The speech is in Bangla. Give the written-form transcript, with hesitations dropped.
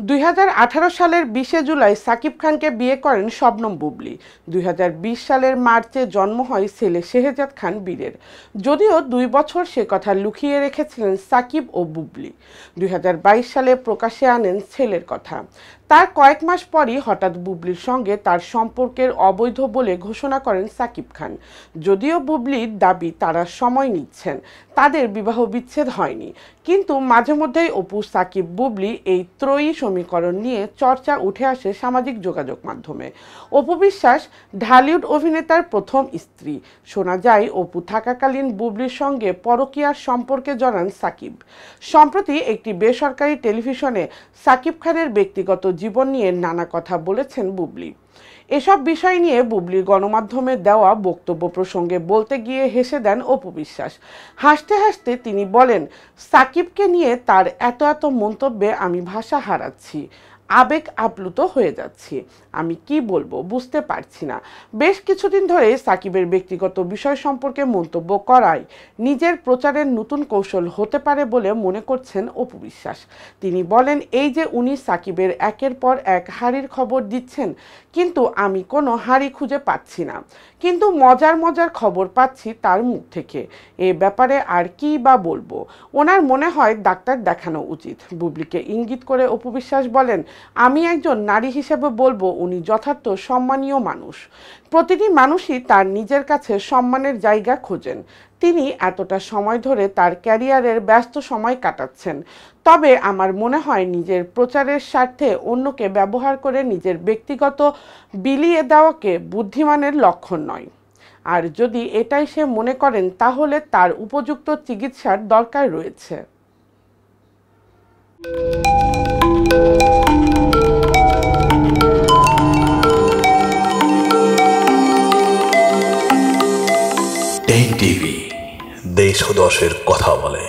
2018 সালের 20 জুলাই সাকিব খানকে বিয়ে করেন শবনম বুবলী। 2020 সালের মার্চে জন্ম হয় ছেলে শেহজাদ খান বীরের। যদিও 2 বছর সে কথা লুকিয়ে রেখেছিলেন সাকিব ও বুবলী। 2022 সালে প্রকাশ্যে আনেন ছেলের কথা। তার কয়েক মাস পরই হঠাৎ বুবলীর সঙ্গে তার সম্পর্কের অবৈধ বলে ঘোষণা করেন সাকিব খান। যদিও বুবলীর দাবি তারা সময় নিচ্ছেন, তাদের বিবাহ বিচ্ছেদ হয়নি। কিন্তু মাঝে মধ্যেই অপু সাকিব বুবলী এই ত্রয়ী সমীকরণ নিয়ে চর্চা উঠে আসে সামাজিক যোগাযোগ মাধ্যমে। অপু বিশ্বাস ঢালিউড অভিনেতার প্রথম স্ত্রী। শোনা যায় অপু থাকাকালীন বুবলীর সঙ্গে পরকীয়ার সম্পর্কে জড়ান সাকিব। সম্প্রতি একটি বেসরকারি টেলিভিশনে সাকিব খানের ব্যক্তিগত জীবন নিয়ে নানা কথা বলেছেন বুবলী। এসব বিষয় নিয়ে বুবলীর গণমাধ্যমে দেওয়া বক্তব্য প্রসঙ্গে বলতে গিয়ে হেসে দেন অপু বিশ্বাস। হাসতে হাসতে তিনি বলেন, সাকিবকে নিয়ে তার এত মন্তব্যে আমি ভাষা হারাচ্ছি, আবেগ আপ্লুত হয়ে যাচ্ছি। আমি কি বলবো বুঝতে পারছি না। বেশ কিছুদিন ধরে সাকিবের ব্যক্তিগত বিষয় সম্পর্কে মন্তব্য করায় নিজের প্রচারের নতুন কৌশল হতে পারে বলে মনে করছেন অপু বিশ্বাস। তিনি বলেন, এই যে উনি সাকিবের একের পর এক হারির খবর দিচ্ছেন, কিন্তু আমি কোনো হারি খুঁজে পাচ্ছি না, কিন্তু মজার খবর পাচ্ছি তার মুখ থেকে। এ ব্যাপারে আর কি বা বলবো, ওনার মনে হয় ডাক্তার দেখানো উচিত। বুবলীকে ইঙ্গিত করে অপু বিশ্বাস বলেন, আমি একজন নারী হিসেবে বলবো উনি যথার্থ সম্মানীয় মানুষ। প্রতিটি মানুষই তার নিজের কাছে সম্মানের জায়গা খোঁজেন। তিনি এতটা সময় ধরে তার ক্যারিয়ারের ব্যস্ত সময় কাটাচ্ছেন। তবে আমার মনে হয় নিজের প্রচারের স্বার্থে অন্যকে ব্যবহার করে নিজের ব্যক্তিগত বিলিয়ে দেওয়াকে বুদ্ধিমানের লক্ষণ নয়। আর যদি এটাই সে মনে করেন তাহলে তার উপযুক্ত চিকিৎসার দরকার রয়েছে। টেন টিভি, দেশ ও দশের কথা বলে।